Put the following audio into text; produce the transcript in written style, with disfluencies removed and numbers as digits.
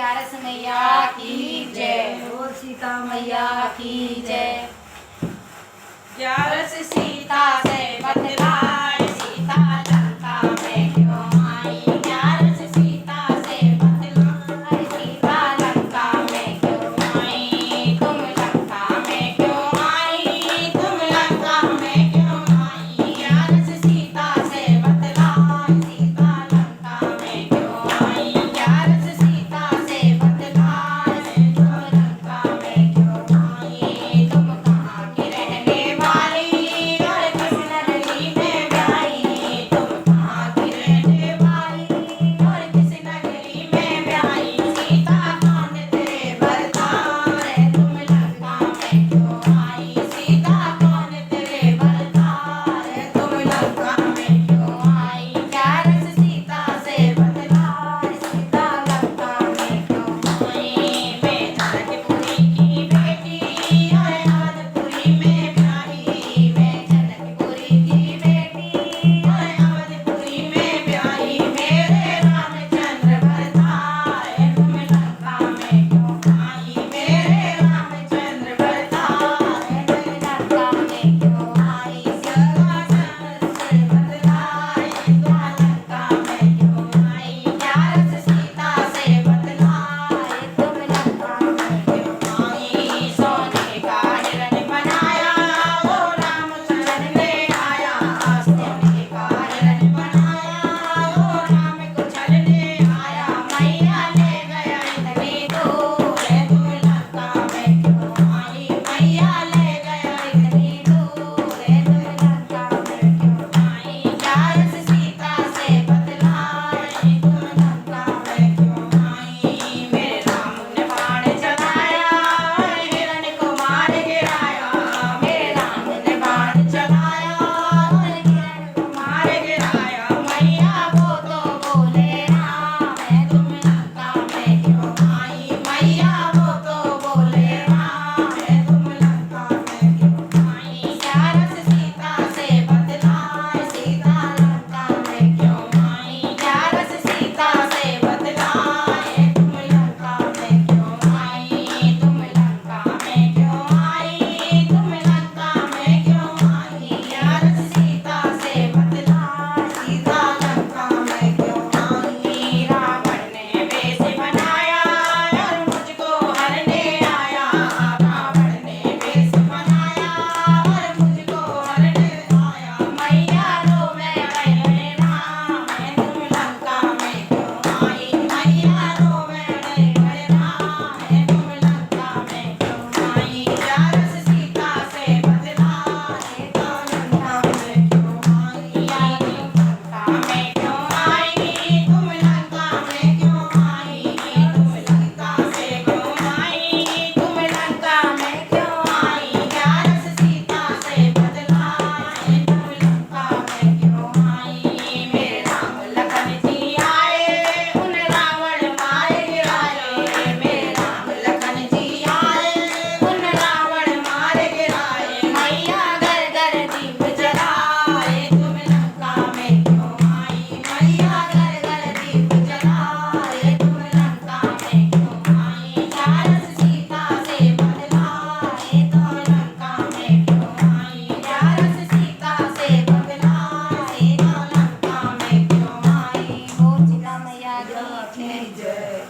ग्यारस मैया की जय। बोल सीता मैया की जय। ग्यारस सीता से बतलाए, सीता लंका में क्यों आई। ग्यारस सीता से बतलाए, सीता लंका में क्यों आई। तुम लंका में क्यों आई, तुम लंका में क्यों आई। ग्यारस सीता से बतलाए, सीता लंका में क्यों आई। ग्यारस सीता से बतलाए, तुम लंका में क्यों आई। तुम कहाँ की रहने वाली और किस नगरी में ब्याही। तुम कहाँ की रहने वाली और किस नगरी में ब्याही। सीता कौन तेरे भरतार, तुम लंका में क्यों आई। सीता कौन तेरे भरतार, तुम लंका में क्यों आई। ग्यारस सीता से बतलाए, सीता लंका में क्यों आई। मैं जनकपुरी की बेटी और अवधपुरी में ब्याही। मैं जनकपुरी की बेटी और अवधपुरी में ब्याही। मेरे रामचंद्र भरतार, तुम लंका में क्यों आई। मेरे रामचंद्र भरतार, तुम लंका में क्यों आई। सीता से बतलाए, सीता लंका में क्यों आई। ग्यारस सीता से बतलाए, तुम लंका में क्यों आई। सोने का हिरण बनाया वो रामचंद्र ने आया। सोने का हिरण बनाया वो राम को छलने आया। मैया ले गया इतनी दूर, तुम लंका में क्यों आई। मैया ले गया इतनी दूर, तुम लंका में क्यों आई। ग्यारस सीता से बतलाए, तुम लंका में क्यों आई। मेरे राम ने बाण चलाया और हिरण को मार गिराया। मेरे राम ने बाण चलाया और हिरण को मार गिराया। मैया वो तो बोले राम, तुम लंका में क्यों आई। मैया वो तो बोले राम, तुम लंका में क्यों आई। ग्यारस सीता से बतलाए, सीता लंका में क्यों आई। ग्यारस सीता से बतलाए, तुम लंका में क्यों आई। तुम लंका में क्यों आई, तुम लंका में क्यों आई। ग्यारस सीता से बतलाए, सीता लंका में क्यों आई। रावण ने वेश बनाया और मुझको हरने आया। रावण ने वेश बनाया और मुझको हरने आया। मैया रोवे मेरे राम, तुम लंका में क्यों आई। मैया रोवे मेरे राम, तुम लंका में क्यों आई। ग्यारस सीता से बतलाए, तुम लंका में क्यों आई। तुम लंका में क्यों आई, तुम लंका में क्यों आई। तुम लंका से क्यों आई, तुम लंका में क्यों आई। ग्यारस सीता से बतलाए, तुम लंका में क्यों आई। मेरे राम लखन जी आए, उन रावण मार गिराए। मेरे राम लखन जी आए, उन रावण मार गिराए। मैया घर घर दीप जलाए, तुम लंका में क्यों आई। मैया घर घर दीप जलाए, तुम लंका में क्यों आई। ग्यारस सीता से बतलाए, तुम लंका में क्यों आई। ग्यारस सीता से बतलाए, तुम लंका में क्यों आई। बोल सीता मैया की जय।